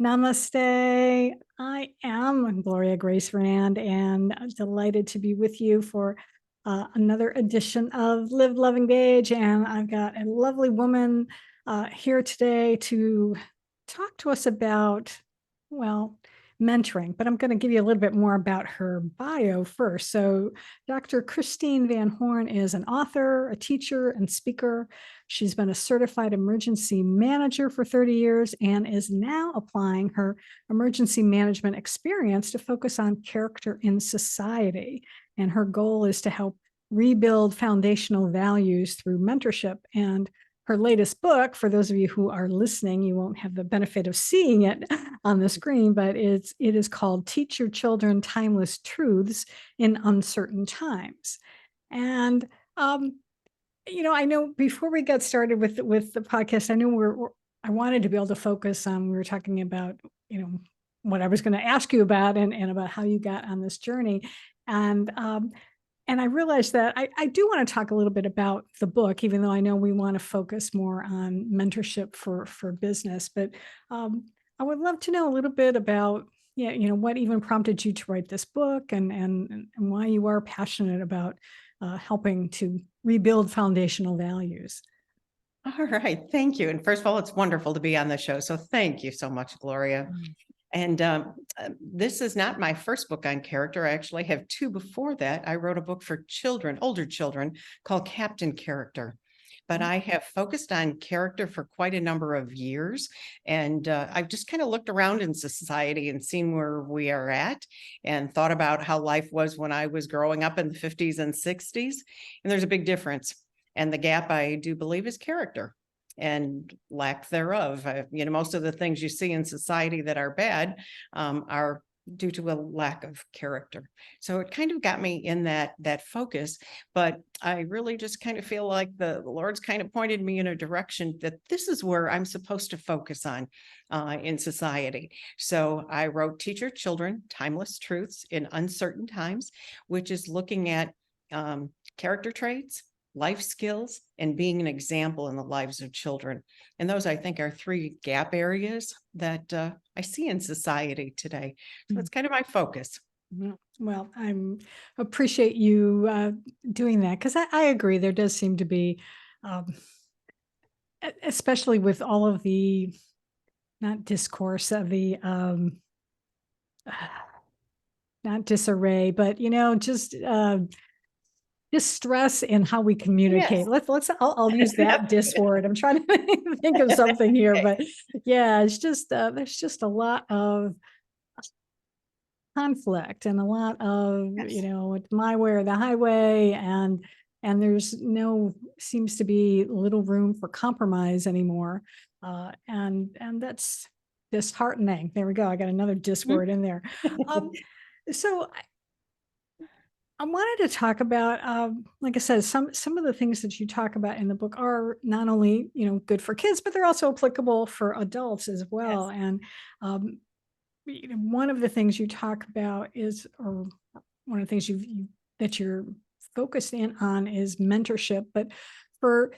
Namaste. I am Gloria Grace Rand, and I'm delighted to be with you for another edition of Live, Love, Engage. And I've got a lovely woman here today to talk to us about, well, mentoring. But I'm going to give you a little bit more about her bio first. So, Dr. Christine Van Horn is an author, a teacher, and speaker. She's been a certified emergency manager for 30 years and is now applying her emergency management experience to focus on character in society. And her goal is to help rebuild foundational values through mentorship. And her latest book, for those of you who are listening, you won't have the benefit of seeing it on the screen, but it is called Teach Your Children Timeless Truths in Uncertain Times. And I know before we got started with the podcast, I know I wanted to be able to focus on, we were talking about, what I was going to ask you about and about how you got on this journey. And I realized that I do want to talk a little bit about the book, even though I know we want to focus more on mentorship for business. But I would love to know a little bit about, what even prompted you to write this book and why you are passionate about helping to rebuild foundational values. All right. Thank you. And first of all, it's wonderful to be on the show. So thank you so much, Gloria. And this is not my first book on character. I actually have two before that. I wrote a book for children, older children, called Captain Character. But I have focused on character for quite a number of years. And I've just kind of looked around in society and seen where we are at and thought about how life was when I was growing up in the 50s and 60s. And there's a big difference. And the gap, I do believe, is character and lack thereof. Most of the things you see in society that are bad are due to a lack of character. So it kind of got me in that focus, but I really just kind of feel like the Lord's kind of pointed me in a direction that this is where I'm supposed to focus on in society. So I wrote Teach Your Children Timeless Truths in Uncertain Times, which is looking at character traits, life skills, and being an example in the lives of children. And those, I think, are three gap areas that I see in society today. So it's kind of my focus. Well, I appreciate you doing that, because I agree. There does seem to be, especially with all of the, not discourse of the, not disarray, but, just stress in how we communicate. Yes. I'll use that dis word. I'm trying to think of something here, but yeah, it's just, there's just a lot of conflict and a lot of, Yes. It's my way or the highway. And there's seems to be little room for compromise anymore. And that's disheartening. There we go. I got another dis word in there. So I wanted to talk about, like I said, some of the things that you talk about in the book are not only, good for kids, but they're also applicable for adults as well. Yes. And one of the things you talk about is, or one of the things that you're focused in on is mentorship. But for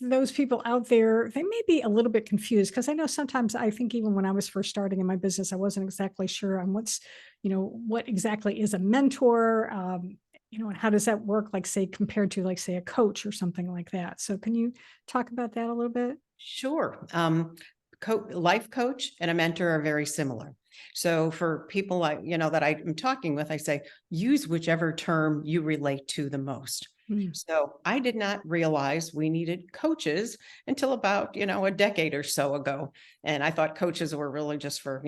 those people out there, they may be a little bit confused, because I know sometimes, I think even when I was first starting in my business, I wasn't exactly sure on what exactly is a mentor, and how does that work, like, say, compared to, like, say, a coach or something like that. So can you talk about that a little bit? Sure. Life coach and a mentor are very similar. So for people that I'm talking with, I say, use whichever term you relate to the most. So I did not realize we needed coaches until about, a decade or so ago. And I thought coaches were really just for,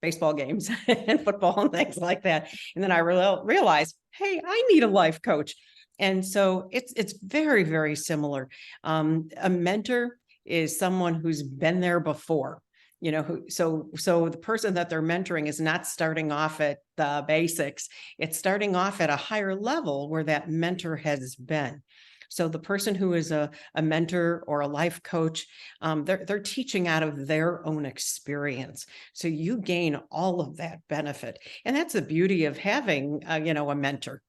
baseball games and football and things like that. And then I realized, hey, I need a life coach. And so it's very, very similar. A mentor is someone who's been there before. So the person that they're mentoring is not starting off at the basics. It's starting off at a higher level where that mentor has been. So the person who is a mentor or a life coach, they're teaching out of their own experience. So you gain all of that benefit. And that's the beauty of having, a mentor,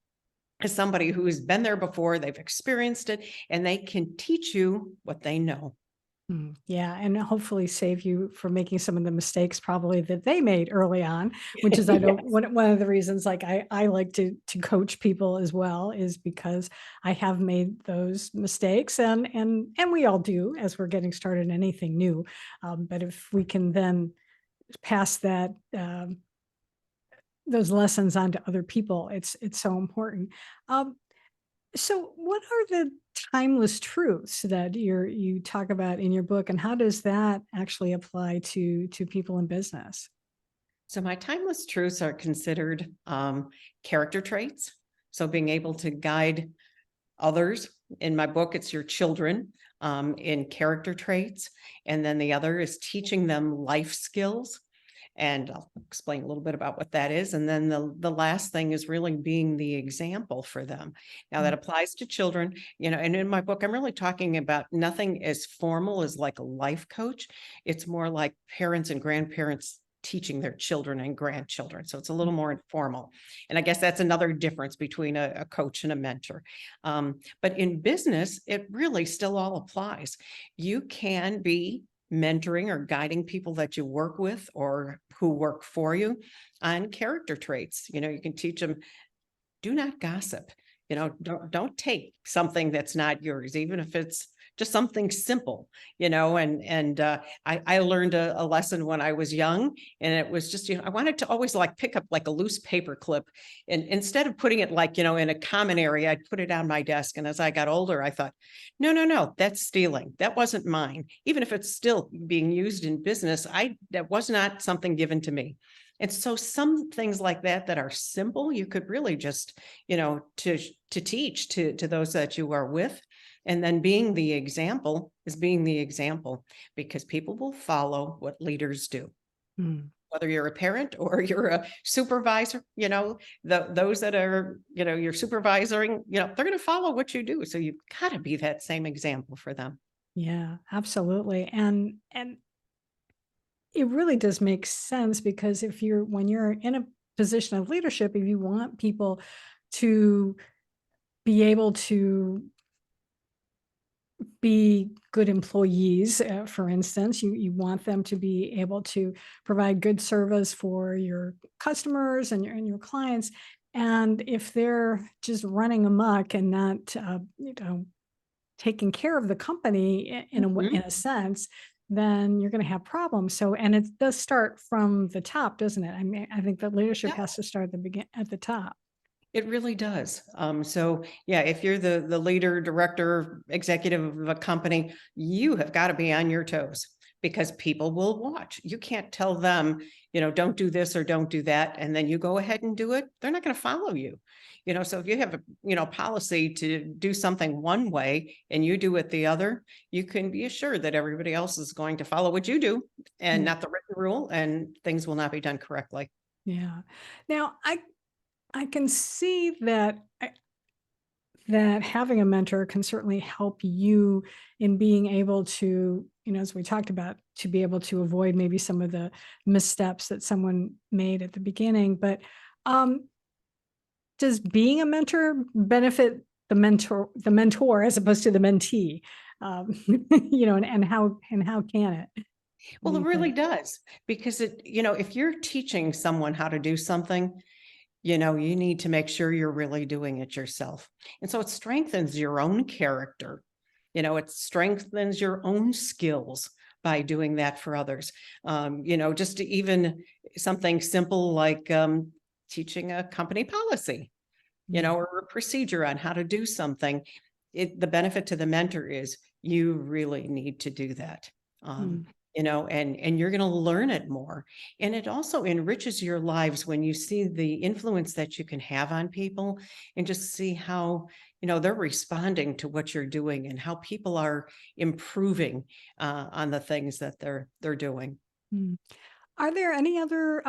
is somebody who's been there before, they've experienced it, and they can teach you what they know. Yeah, and hopefully save you from making some of the mistakes probably that they made early on, which is I know Yes. one of the reasons like I like to coach people as well is because I have made those mistakes and we all do as we're getting started in anything new. But if we can then pass that those lessons on to other people, it's so important. Um, so what are the timeless truths that you talk about in your book, and how does that actually apply to people in business? So my timeless truths are considered character traits. So being able to guide others. In my book, it's your children in character traits. And then the other is teaching them life skills. And I'll explain a little bit about what that is. And then the last thing is really being the example for them. Now that Mm, applies to children, and in my book, I'm really talking about nothing as formal as like a life coach. It's more like parents and grandparents teaching their children and grandchildren. So it's a little more informal. And I guess that's another difference between a coach and a mentor. But in business, it really still all applies. You can be mentoring or guiding people that you work with or who work for you on character traits. You can teach them, do not gossip. Don't take something that's not yours, even if it's just something simple, and I learned a lesson when I was young, and it was just, I wanted to always like pick up like a loose paper clip, and instead of putting it like, in a common area, I'd put it on my desk. And as I got older, I thought, no, no, no, that's stealing. That wasn't mine. Even if it's still being used in business, that was not something given to me. And so some things like that are simple, you could really just, to teach to those that you are with. And then being the example is being the example, because people will follow what leaders do. mm. Whether you're a parent or you're a supervisor, those that are, you're supervising, they're going to follow what you do. So you've got to be that same example for them. Yeah, absolutely. And it really does make sense because if you're when you're in a position of leadership, if you want people to be able to be good employees, for instance, you want them to be able to provide good service for your customers and your clients. And if they're just running amok and not, taking care of the company in Mhm. a sense, then you're going to have problems. So, and it does start from the top, doesn't it? I mean, I think that leadership has to start at the top. It really does. So yeah, if you're the leader, director, executive of a company, you have got to be on your toes, because people will watch. You can't tell them, don't do this or don't do that, and then you go ahead and do it. They're not going to follow you. So if you have a, policy to do something one way and you do it the other, you can be assured that everybody else is going to follow what you do and Yeah. not the written rule, and things will not be done correctly. Yeah. Now, I can see that that having a mentor can certainly help you in being able to, as we talked about, to be able to avoid maybe some of the missteps that someone made at the beginning. But um, does being a mentor benefit the mentor as opposed to the mentee? Um, and how can it? What do Well, it you really think? does, because if you're teaching someone how to do something, you need to make sure you're really doing it yourself. And so it strengthens your own character. It strengthens your own skills by doing that for others. Just to even something simple like teaching a company policy, Mm, or a procedure on how to do something. The benefit to the mentor is you really need to do that. mm, And you're going to learn it more. And it also enriches your lives when you see the influence that you can have on people, and just see how, they're responding to what you're doing and how people are improving on the things that they're doing. mm. Are there any other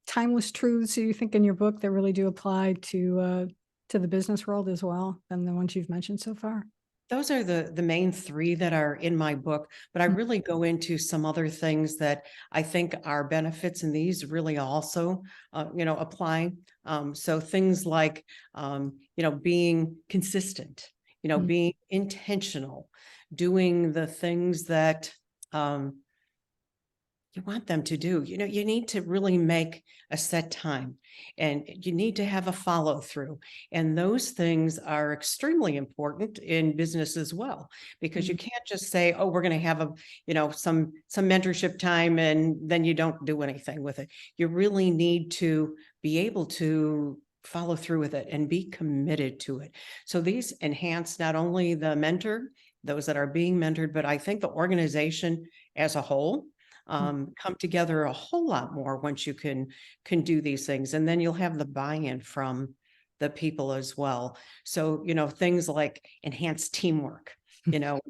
timeless truths you think in your book that really do apply to the business world as well than the ones you've mentioned so far? Those are the main three that are in my book, but I Mm, really go into some other things that I think are benefits, and these really also, apply. So things like, being consistent, Mm. being intentional, doing the things that you want them to do. You need to really make a set time, and you need to have a follow through. And those things are extremely important in business as well, because you Mm. can't just say, oh, we're going to have some mentorship time and then you don't do anything with it. You really need to be able to follow through with it and be committed to it. So these enhance not only the mentor, those that are being mentored, but I think the organization as a whole come together a whole lot more once you can do these things. And then you'll have the buy-in from the people as well. So, things like enhanced teamwork,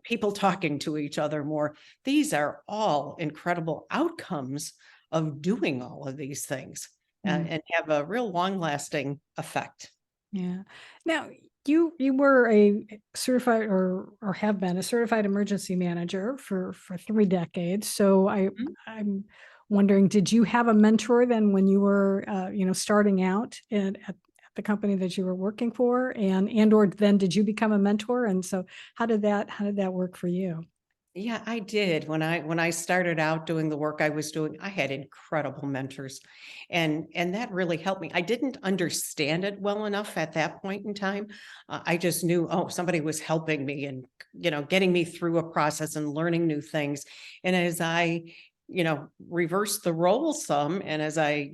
people talking to each other more. These are all incredible outcomes of doing all of these things, Mm. and have a real long-lasting effect. Yeah. Now, you were a certified or have been a certified emergency manager for 3 decades. So I'm wondering, did you have a mentor then when you were starting out at the company that you were working for, and or then did you become a mentor? And so how did that work for you? Yeah, I did. When I started out doing the work I was doing, I had incredible mentors, and that really helped me. I didn't understand it well enough at that point in time. I just knew, oh, somebody was helping me and getting me through a process and learning new things. And as I reversed the role some, and as I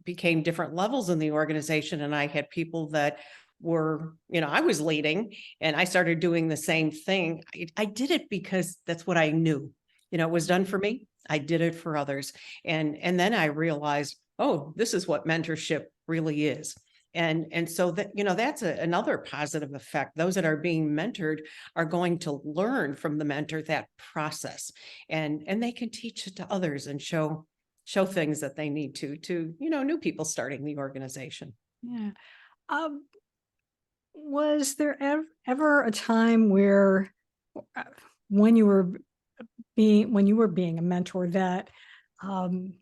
became different levels in the organization, and I had people that were I was leading, and I started doing the same thing. I did it because that's what I knew. It was done for me. I did it for others. And then I realized, oh, this is what mentorship really is. And so that, that's another positive effect. Those that are being mentored are going to learn from the mentor that process, and they can teach it to others and show things that they need to new people starting the organization. Yeah. Um, was there ever a time where uh, when you were being a mentor um,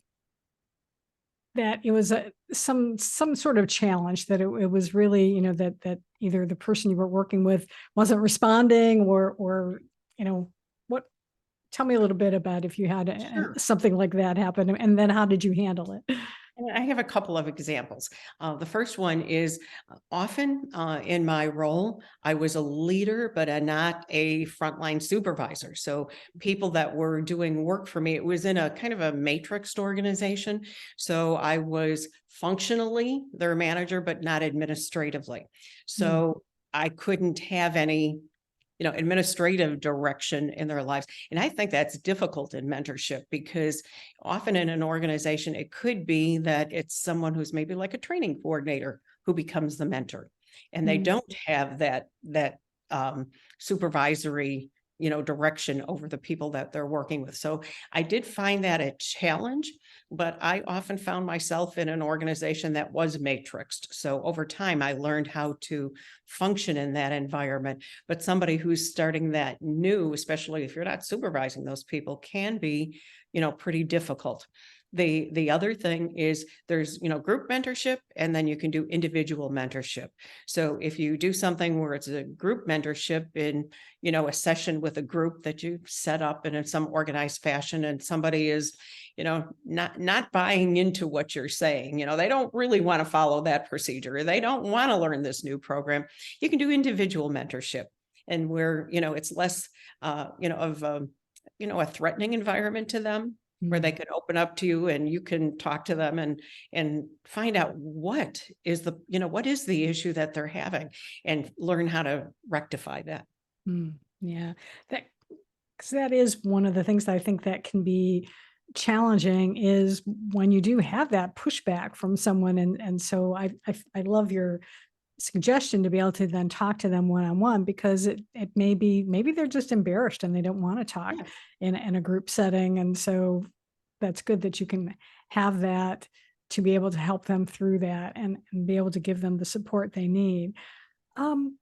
that it was some sort of challenge that it was really that either the person you were working with wasn't responding or what tell me a little bit about if you had Sure. something like that happen, and then how did you handle it? And I have a couple of examples. The first one is often in my role, I was a leader, but not a frontline supervisor. So people that were doing work for me, it was in a kind of a matrixed organization. So I was functionally their manager, but not administratively. Mm. So I couldn't have any administrative direction in their lives. And I think that's difficult in mentorship, because often in an organization, it could be that it's someone who's maybe like a training coordinator who becomes the mentor, and they Mm. don't have that supervisory direction over the people that they're working with. So I did find that a challenge, but I often found myself in an organization that was matrixed. So over time, I learned how to function in that environment. But somebody who's starting that new, especially if you're not supervising those people, can be pretty difficult. The other thing is there's group mentorship, and then you can do individual mentorship. So if you do something where it's a group mentorship in a session with a group that you set up and in some organized fashion, and somebody is not buying into what you're saying, they don't really want to follow that procedure, they don't want to learn this new program, you can do individual mentorship, and where it's less of a threatening environment to them, where they Mm. can open up to you and you can talk to them and find out what is the issue that they're having, and learn how to rectify that. Mm. Yeah, that 'cause that is one of the things that I think that can be challenging is when you do have that pushback from someone, and so I love your suggestion to be able to then talk to them one-on-one, because it may be maybe they're just embarrassed and they don't want to talk Yeah. in a group setting, and so that's good that you can have that to be able to help them through that, and be able to give them the support they need. Um,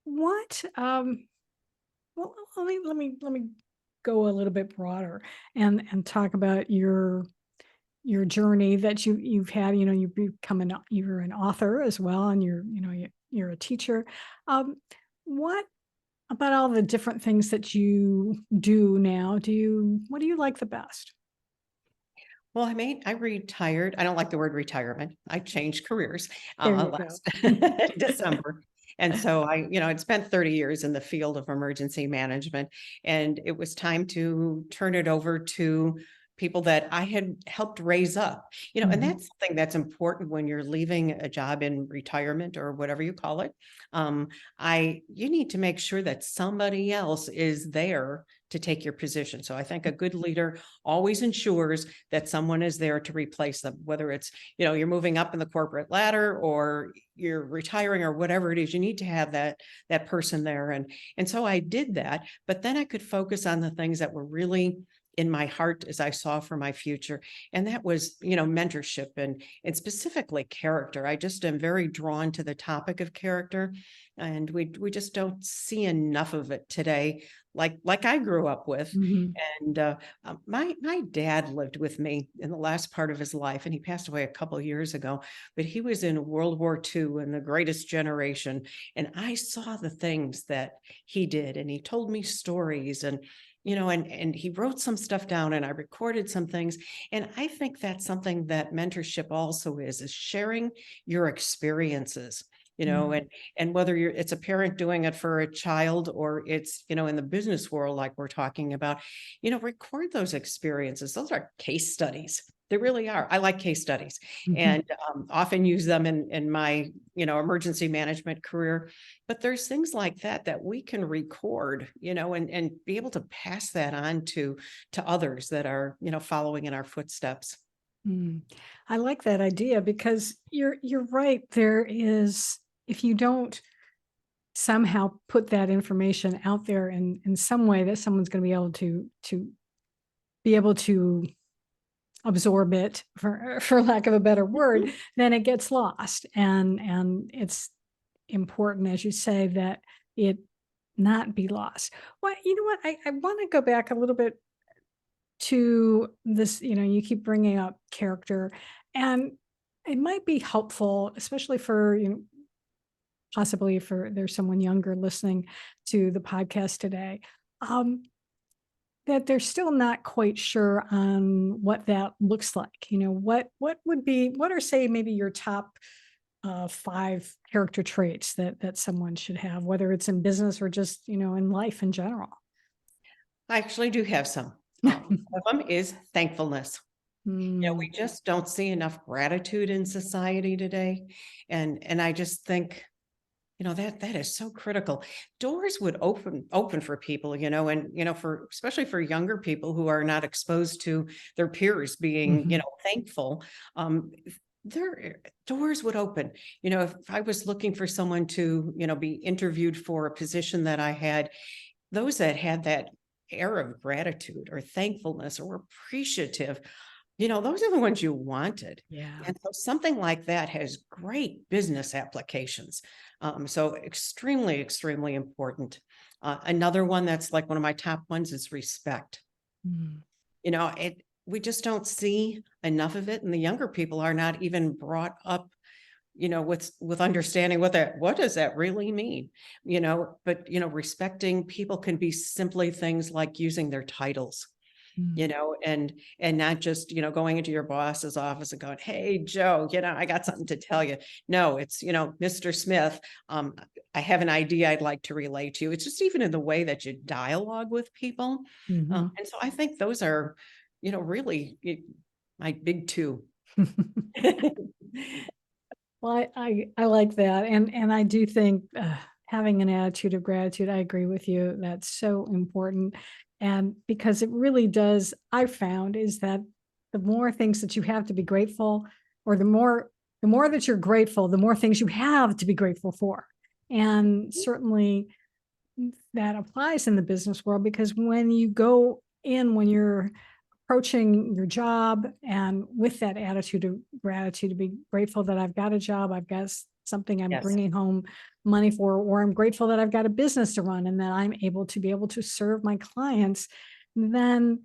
what well, let me go a little bit broader and talk about your journey that you've had. You're an author as well, and you're a teacher. What about all the different things that you do now? What do you like the best? Well, I retired. I don't like the word retirement. I changed careers There you go. last December. And so I'd spent 30 years in the field of emergency management, and it was time to turn it over to people that I had helped raise up, and Mhm. that's something that's important when you're leaving a job in retirement or whatever you call it. Um, you need to make sure that somebody else is there to take your position. So I think a good leader always ensures that someone is there to replace them, whether it's, you're moving up in the corporate ladder or you're retiring or whatever it is, you need to have that person there. And so I did that, but then I could focus on the things that were really in my heart as I saw for my future. And that was, mentorship and specifically character. I just am very drawn to the topic of character. And we just don't see enough of it today, like I grew up with. Mhm. And my dad lived with me in the last part of his life, and he passed away a couple of years ago. But he was in World War II and the Greatest Generation, and I saw the things that he did, and he told me stories, and and he wrote some stuff down, and I recorded some things. And I think that's something that mentorship also is sharing your experiences. Mhm. And whether it's a parent doing it for a child or it's, in the business world, like we're talking about, record those experiences. Those are case studies. They really are. I like case studies Mhm. and often use them in my, emergency management career. But there's things like that we can record, and be able to pass that on to others that are, following in our footsteps. Mm. I like that idea because you're right. There is, if you don't somehow put that information out there in some way that someone's going to be able to absorb it, for lack of a better word, then it gets lost. And it's important, as you say, that it not be lost. Well, you know what? I want to go back a little bit to this. You keep bringing up character, and it might be helpful, especially for, possibly for there's someone younger listening to the podcast today, um, that they're still not quite sure on what that looks like. What are, say, maybe your top five character traits that someone should have, whether it's in business or just in life in general. I actually do have some. One of them is thankfulness. We Mm, just don't see enough gratitude in society today. And I just think, that is so critical. Doors would open for people, and for especially for younger people who are not exposed to their peers being, mhm, thankful. Their doors would open. If I was looking for someone to, be interviewed for a position that I had, those that had that air of gratitude or thankfulness or appreciative, those are the ones you wanted. yeah. And so something like that has great business applications. So extremely, extremely important. Another one that's like one of my top ones is respect. Mm, We just don't see enough of it, and the younger people are not even brought up, with understanding what does that really mean, but respecting people can be simply things like using their titles, mm, and not just, going into your boss's office and going, "Hey, Joe, I got something to tell you." No, it's, "Mr. Smith, I have an idea I'd like to relay to you." It's just even in the way that you dialogue with people. mhm. And so I think those are, really my big two. Well, I like that, and I do think, having an attitude of gratitude, I agree with you, that's so important, and because it really does, I've found, is that the more things that you have to be grateful, or the more that you're grateful, the more things you have to be grateful for, and certainly that applies in the business world, because when you're approaching your job and with that attitude of gratitude, to be grateful that I've got a job, I've got something I'm Yes. bringing home money for, or I'm grateful that I've got a business to run and that I'm able to serve my clients, then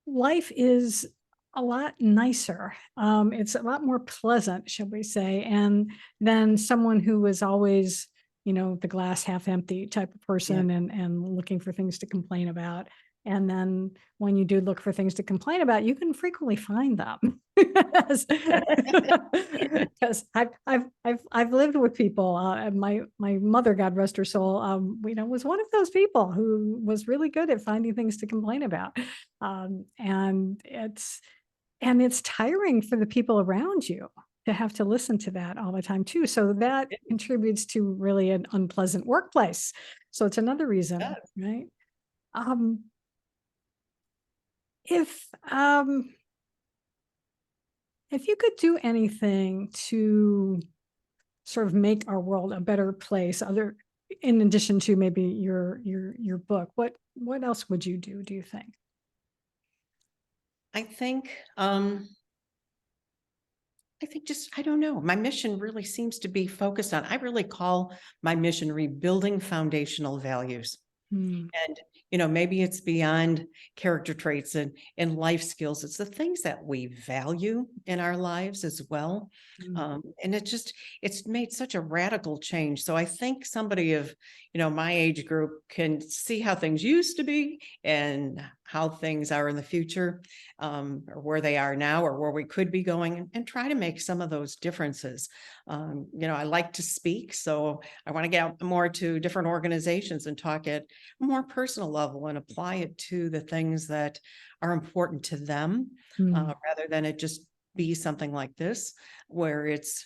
life is a lot nicer. It's a lot more pleasant, shall we say, and than someone who was always, the glass half empty type of Yeah. person and looking for things to complain about. And then when you do look for things to complain about, you can frequently find them. Because I've lived with people. And my mother, God rest her soul, was one of those people who was really good at finding things to complain about. And it's tiring for the people around you to have to listen to that all the time too. So that contributes to really an unpleasant workplace. So it's another reason, right? Um, if if you could do anything to sort of make our world a better place, in addition to maybe your book, what else would you do you think? I think, just, I don't know, my mission really seems to be focused on, I really call my mission rebuilding foundational values. Hmm. And, maybe it's beyond character traits and life skills. It's the things that we value in our lives as well. Mm. And it's made such a radical change. So I think somebody of, my age group can see how things used to be and how things are in the future, or where they are now or where we could be going, and try to make some of those differences. I like to speak, so I want to get out more to different organizations and talk at a more personal level and apply it to the things that are important to them, Hmm. rather than it just be something like this, where this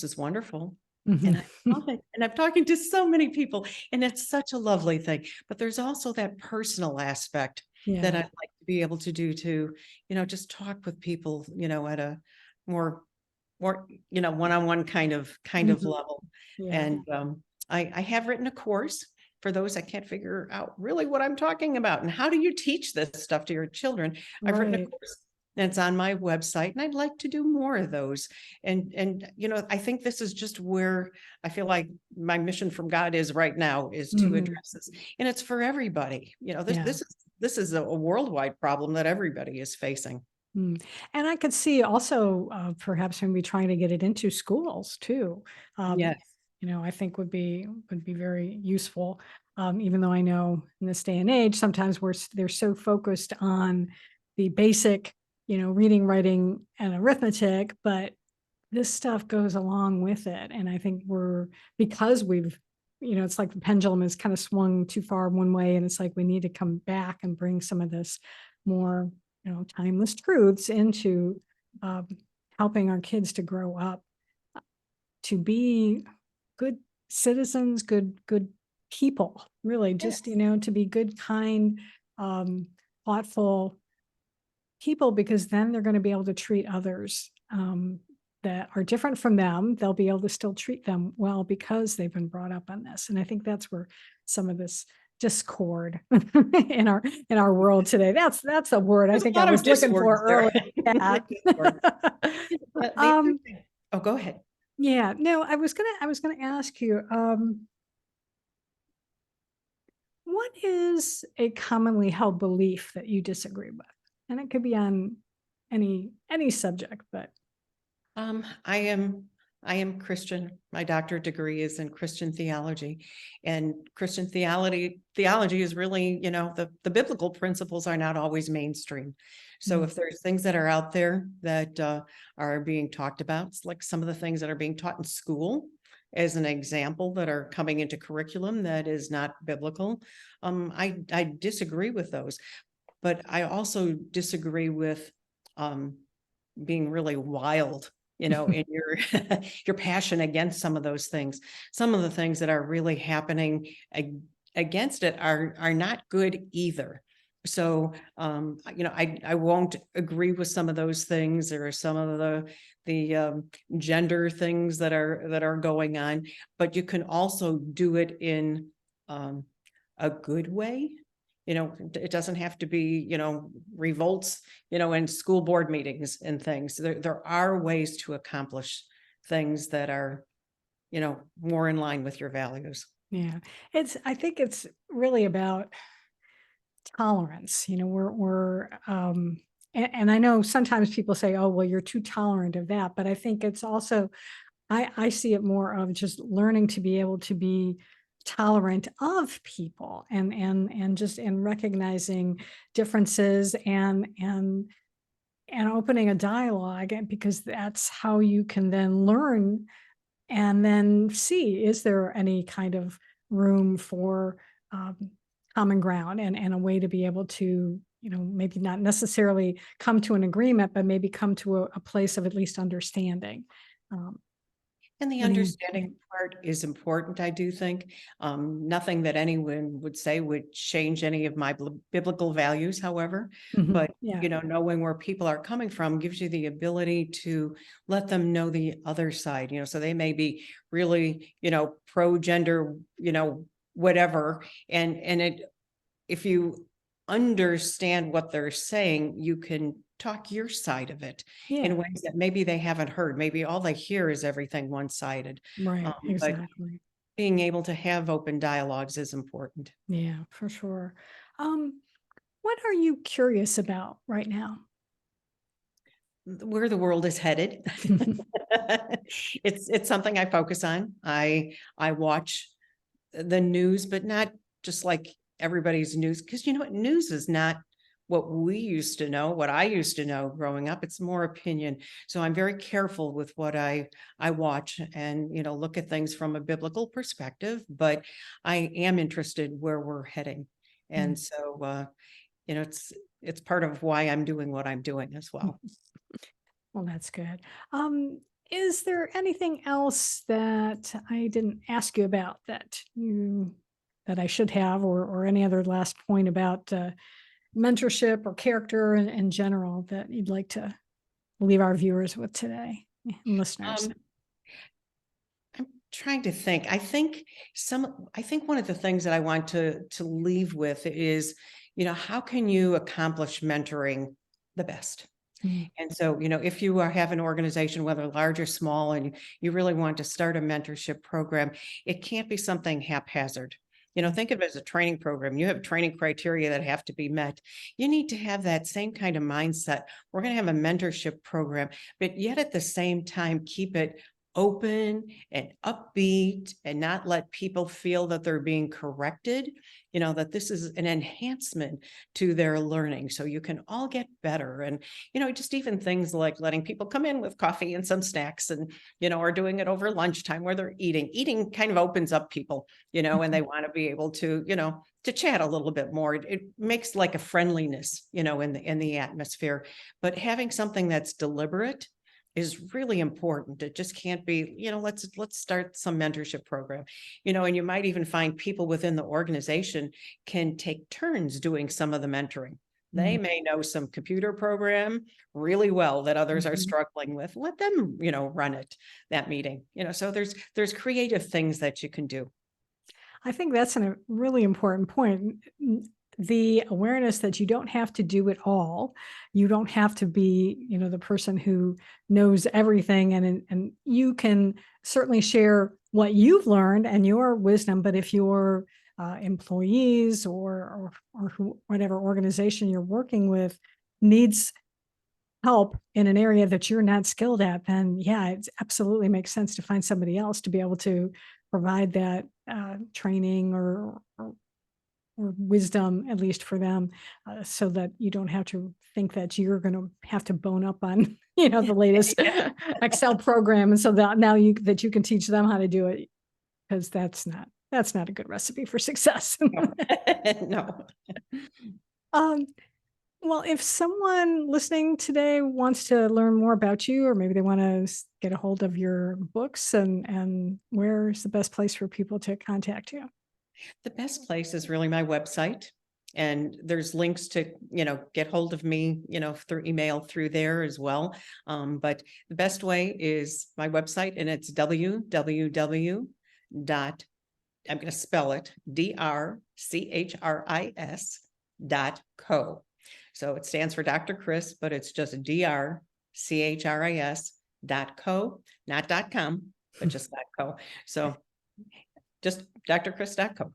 is wonderful. And Mhm. I love it. And I'm talking to so many people, and it's such a lovely thing. But there's also that personal aspect that I'd Yeah. like to be able to do to, just talk with people, at a more, one-on-one kind of Mhm. level. Yeah. And I have written a course for those that can't figure out really what I'm talking about and how do you teach this stuff to your children. I've written a Right. course and it's on my website, and I'd like to do more of those. And I think this is just where I feel like my mission from God is right now, is to Mhm. address this. And it's for everybody. This Yeah. this is a worldwide problem that everybody is facing. Mm. And I could see also, perhaps maybe trying to get it into schools too. Um, Yes. I think would be very useful. Even though I know in this day and age, sometimes they're so focused on the basic, reading, writing, and arithmetic, but this stuff goes along with it. And I think because it's like the pendulum has kind of swung too far one way, and it's like we need to come back and bring some of this more, timeless truths into um, helping our kids to grow up to be good citizens, good people, really, just, Yes. to be good, kind, um, thoughtful people, because then they're going to be able to treat others that are different from them. They'll be able to still treat them well because they've been brought up on this. And I think that's where some of this discord in our world today. That's a word I There's think a I lot of was looking for diswords there. earlier. Yeah. Discord. The other um, thing. Oh, go ahead. yeah. No, I was gonna ask you. What is a commonly held belief that you disagree with? And it could be on any subject, but Um, I am I am Christian. My doctorate degree is in Christian theology, and Christian theology is really, the biblical principles are not always mainstream. So mm, if there's things that are out there that are being talked about, it's like some of the things that are being taught in school, as an example, that are coming into curriculum that is not biblical. I disagree with those, but I also disagree with um, being really wild, in your your passion against some of those things. Some of the things that are really happening against it are not good either. So I won't agree with some of those things. There are some of the gender things that are going on, but you can also do it in um a good way. It doesn't have to be, revolts, in school board meetings and things. There are ways to accomplish things that are, more in line with your values. yeah, I think it's really about tolerance. We're and I know sometimes people say, oh, well, you're too tolerant of that. But I think it's also, I see it more of just learning to be able to be tolerant of people, and just in recognizing differences, and opening a dialogue, and because that's how you can then learn and then see, is there any kind of room for um, common ground, and a way to be able to, maybe not necessarily come to an agreement, but maybe come to a place of at least understanding. Um, And the what do you? Yeah. understanding part is important, I do think. Nothing that anyone would say would change any of my biblical values, however, Mhm. but Yeah. knowing where people are coming from gives you the ability to let them know the other side, so they may be really, pro gender, whatever. And if you understand what they're saying, you can talk your side of it in Yeah. ways that maybe they haven't heard. Maybe all they hear is everything one-sided. Right. But Exactly. being able to have open dialogues is important. Yeah, for sure. Um, what are you curious about right now? Where the world is headed. It's something I focus on. I watch the news, but not just like everybody's news, because what, news is not what we used to know, what I used to know growing up. It's more opinion. So I'm very careful with what I watch, and look at things from a biblical perspective, but I am interested where we're heading. Mm. And so it's part of why I'm doing what I'm doing as well. Well, that's good. Um, is there anything else that I didn't ask you about that I should have, or any other last point about mentorship or character in general that you'd like to leave our viewers with today, and listeners? Um, I'm trying to think. I think one of the things that I want to leave with is, how can you accomplish mentoring the best? Mm. And so, if you have an organization, whether large or small, and you really want to start a mentorship program, it can't be something haphazard. Think of it as a training program. You have training criteria that have to be met. You need to have that same kind of mindset. We're going to have a mentorship program, but yet at the same time, keep it open and upbeat, and not let people feel that they're being corrected, that this is an enhancement to their learning, so you can all get better. And just even things like letting people come in with coffee and some snacks, and or doing it over lunchtime where they're eating kind of opens up people, and they want to be able to to chat a little bit more. It makes like a friendliness, in the atmosphere. But having something that's deliberate is really important. It just can't be, let's start some mentorship program, and you might even find people within the organization can take turns doing some of the mentoring. They Mm. may know some computer program really well that others are Mhm. struggling with. Let them, run that meeting, so there's creative things that you can do. I think that's a really important point. The awareness that you don't have to do it all. You don't have to be, the person who knows everything, and you can certainly share what you've learned and your wisdom. But if your employees, or whatever organization you're working with needs help in an area that you're not skilled at, then yeah, it absolutely makes sense to find somebody else to be able to provide that training, or wisdom, at least for them, so that you don't have to think that you're going to have to bone up on the latest Excel program, and so that now you can teach them how to do it, because that's not a good recipe for success. No. No. um, Well, if someone listening today wants to learn more about you, or maybe they want to get a hold of your books, and where's the best place for people to contact you? The best place is really my website. And there's links to, get hold of me, through email through there as well. But the best way is my website, and it's www dot, I'm going to spell it, drchris.co. So it stands for Dr. Chris, but it's just drchris.co, not .com, but just .co. So just drchris.co.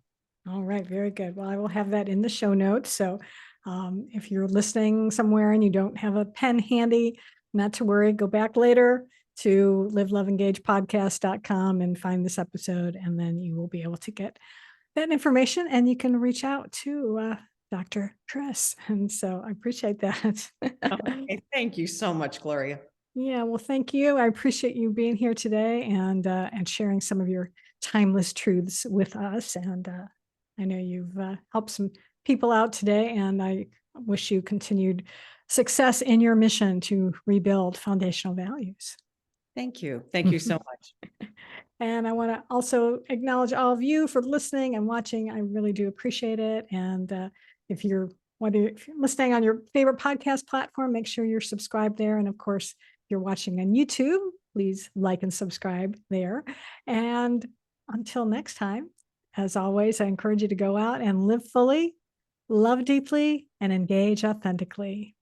All right, very good. Well, I will have that in the show notes. So If you're listening somewhere and you don't have a pen handy, not to worry, go back later to liveloveengagepodcast.com and find this episode, and then you will be able to get that information, and you can reach out to Dr. Chris. And so I appreciate that. Okay, thank you so much, Gloria. Yeah, well, thank you. I appreciate you being here today and sharing some of your timeless truths with us. And I know you've helped some people out today, and I wish you continued success in your mission to rebuild foundational values. Thank you. Thank you so much. And I want to also acknowledge all of you for listening and watching. I really do appreciate it. And if you're if you're listening on your favorite podcast platform, make sure you're subscribed there. And of course, if you're watching on YouTube, please like and subscribe there. And until next time, as always, I encourage you to go out and live fully, love deeply, and engage authentically.